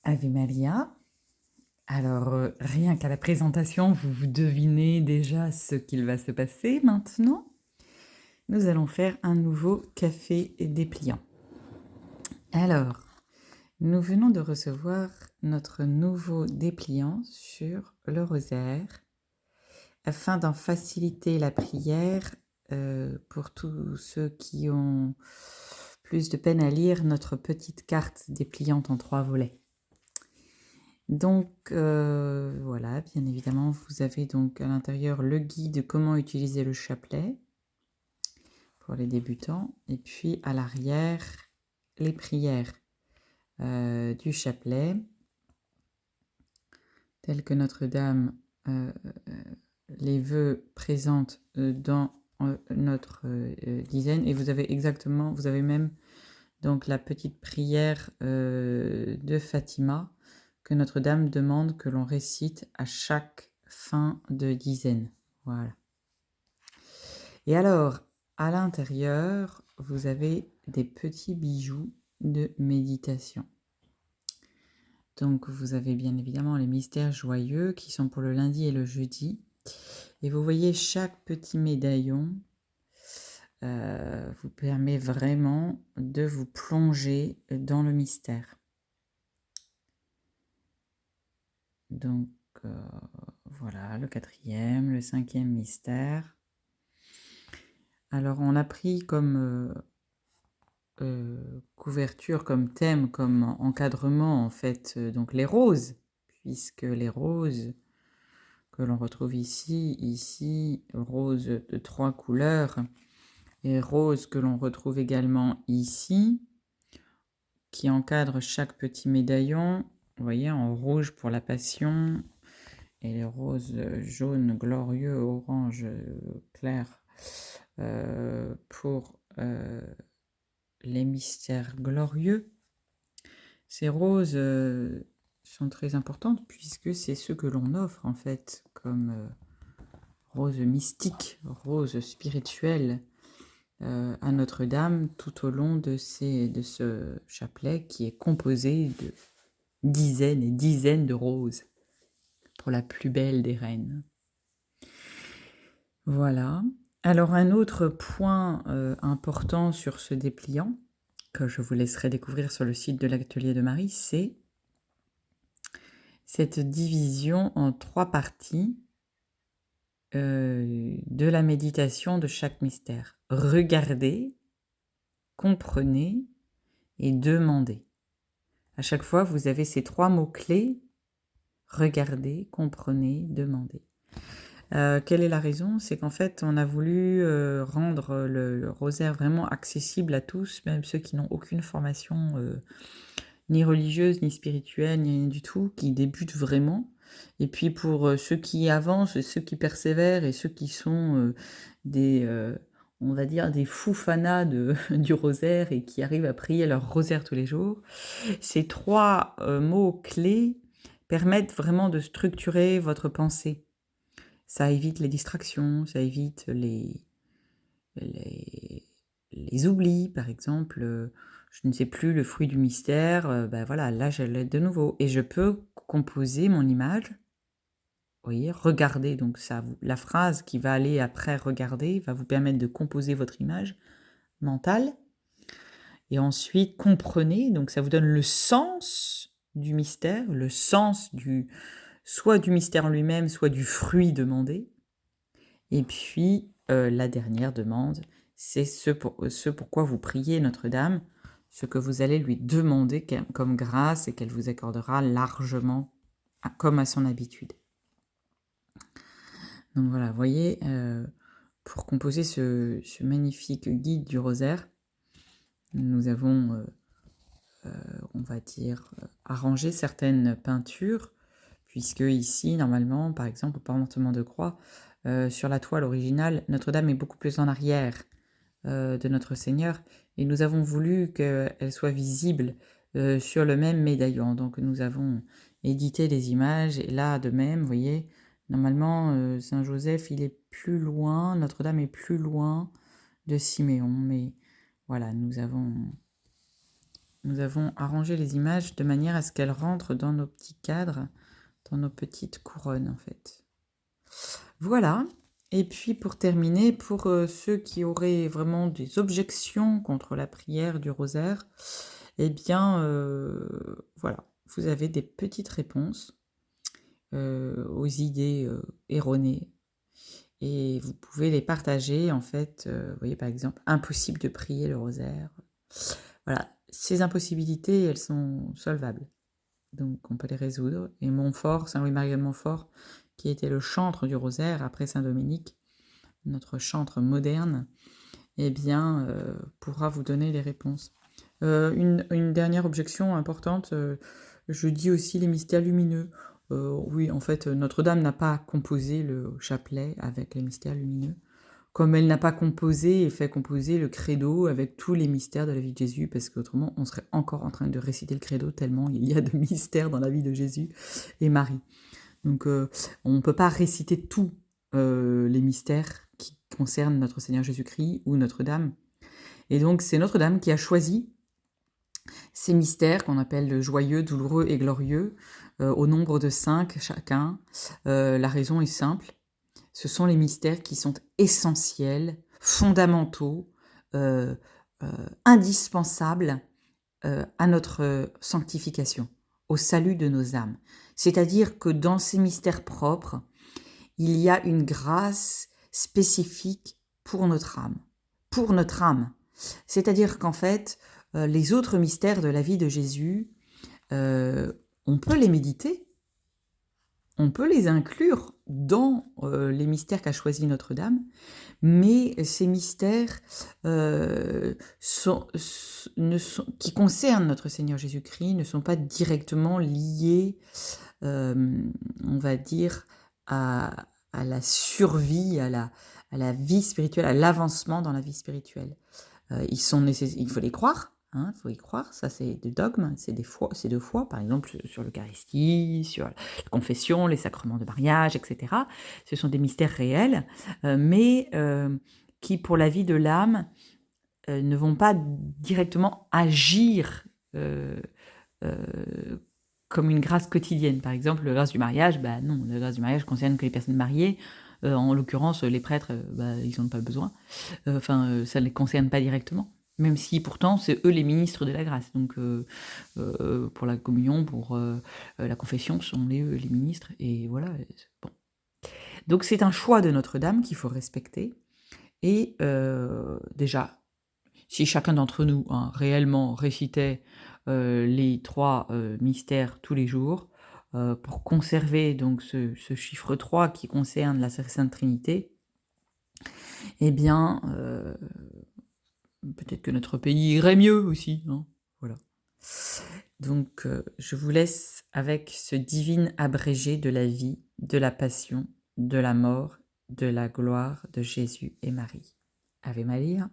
Ave Maria. Alors, rien qu'à la présentation, vous devinez déjà ce qu'il va se passer maintenant. Nous allons faire un nouveau café dépliant. Alors, nous venons de recevoir notre nouveau dépliant sur le rosaire afin d'en faciliter la prière pour tous ceux qui ont plus de peine à lire notre petite carte dépliante en 3 volets. Donc voilà, bien évidemment, vous avez donc à l'intérieur le guide comment utiliser le chapelet pour les débutants, et puis à l'arrière, les prières du chapelet, telles que Notre-Dame les vœux présente dans notre dizaine, et vous avez même donc la petite prière de Fatima, que Notre-Dame demande que l'on récite à chaque fin de dizaine. Voilà. Et alors, à l'intérieur, vous avez des petits bijoux de méditation. Donc, vous avez bien évidemment les mystères joyeux qui sont pour le lundi et le jeudi. Et vous voyez, chaque petit médaillon vous permet vraiment de vous plonger dans le mystère. Donc, voilà, le 4e, le 5e mystère. Alors, on a pris comme couverture, comme thème, comme encadrement, en fait, donc les roses, puisque les roses que l'on retrouve ici, roses de 3 couleurs, et roses que l'on retrouve également ici, qui encadrent chaque petit médaillon, vous voyez, en rouge pour la passion, et les roses jaunes glorieux, orange clair pour les mystères glorieux. Ces roses sont très importantes puisque c'est ce que l'on offre en fait comme roses mystiques, roses spirituelles à Notre-Dame tout au long de ce chapelet qui est composé de dizaines et dizaines de roses pour la plus belle des reines. Voilà. Alors un autre point important sur ce dépliant, que je vous laisserai découvrir sur le site de l'Atelier de Marie, c'est cette division en 3 parties de la méditation de chaque mystère. Regardez, comprenez et demandez. À chaque fois, vous avez ces 3 mots-clés, regardez, comprenez, demandez. Quelle est la raison? C'est qu'en fait, on a voulu rendre le rosaire vraiment accessible à tous, même ceux qui n'ont aucune formation ni religieuse, ni spirituelle, ni rien du tout, qui débutent vraiment. Et puis pour ceux qui avancent, ceux qui persévèrent et ceux qui sont on va dire, des fous fanas du rosaire et qui arrivent à prier leur rosaire tous les jours. Ces 3 mots-clés permettent vraiment de structurer votre pensée. Ça évite les distractions, ça évite les oublis, par exemple, je ne sais plus le fruit du mystère, ben voilà, là je l'ai de nouveau et je peux composer mon image. Vous voyez, regardez, donc ça, la phrase qui va aller après regarder va vous permettre de composer votre image mentale. Et ensuite, comprenez, donc ça vous donne le sens du mystère, le sens soit du mystère lui-même, soit du fruit demandé. Et puis, la dernière demande, c'est ce pourquoi vous priez Notre-Dame, ce que vous allez lui demander comme grâce et qu'elle vous accordera largement, comme à son habitude. Donc voilà, vous voyez, pour composer ce magnifique guide du rosaire, nous avons, on va dire, arrangé certaines peintures, puisque ici, normalement, par exemple, au portement de croix, sur la toile originale, Notre-Dame est beaucoup plus en arrière de notre Seigneur, et nous avons voulu qu'elle soit visible sur le même médaillon. Donc nous avons édité les images, et là, de même, vous voyez, normalement, Saint-Joseph, il est plus loin, Notre-Dame est plus loin de Siméon, mais voilà, nous avons Nous avons arrangé les images de manière à ce qu'elles rentrent dans nos petits cadres, dans nos petites couronnes en fait. Voilà. Et puis pour terminer, pour ceux qui auraient vraiment des objections contre la prière du rosaire, eh bien voilà, vous avez des petites réponses aux idées erronées. Et vous pouvez les partager, en fait, vous voyez par exemple, impossible de prier le rosaire. Voilà, ces impossibilités, elles sont solvables. Donc on peut les résoudre. Et Montfort, Saint-Louis-Marie de Montfort, qui était le chantre du rosaire après Saint-Dominique, notre chantre moderne, eh bien, pourra vous donner les réponses. Une dernière objection importante, je dis aussi les mystères lumineux. Oui, en fait, Notre-Dame n'a pas composé le chapelet avec les mystères lumineux, comme elle n'a pas composé et fait composer le credo avec tous les mystères de la vie de Jésus, parce qu'autrement, on serait encore en train de réciter le credo tellement il y a de mystères dans la vie de Jésus et Marie. Donc, on ne peut pas réciter tous les mystères qui concernent notre Seigneur Jésus-Christ ou Notre-Dame. Et donc, c'est Notre-Dame qui a choisi ces mystères qu'on appelle joyeux, douloureux et glorieux, au nombre de 5 chacun. La raison est simple. Ce sont les mystères qui sont essentiels, fondamentaux, indispensables à notre sanctification, au salut de nos âmes. C'est-à-dire que dans ces mystères propres, il y a une grâce spécifique pour notre âme. Pour notre âme. C'est-à-dire qu'en fait, les autres mystères de la vie de Jésus, on peut les méditer, on peut les inclure dans les mystères qu'a choisi Notre-Dame, mais ces mystères qui concernent notre Seigneur Jésus-Christ ne sont pas directement liés, on va dire, à la survie, à la vie spirituelle, à l'avancement dans la vie spirituelle. Il faut les croire, il faut y croire, ça c'est des dogmes, c'est de foi, par exemple sur l'Eucharistie, sur la confession, les sacrements de mariage, etc. Ce sont des mystères réels, mais qui pour la vie de l'âme ne vont pas directement agir comme une grâce quotidienne. Par exemple, la grâce du mariage, non, la grâce du mariage concerne que les personnes mariées. En l'occurrence, les prêtres, ils n'en ont pas besoin. Ça ne les concerne pas directement. Même si pourtant, c'est eux les ministres de la grâce. Donc, pour la communion, pour la confession, ce sont les ministres. Et voilà. Bon. Donc, c'est un choix de Notre-Dame qu'il faut respecter. Et déjà, si chacun d'entre nous réellement récitait les 3 mystères tous les jours, pour conserver donc ce chiffre 3 qui concerne la Sainte Trinité, eh bien, peut-être que notre pays irait mieux aussi. Voilà. Donc, je vous laisse avec ce divin abrégé de la vie, de la passion, de la mort, de la gloire de Jésus et Marie. Ave Maria.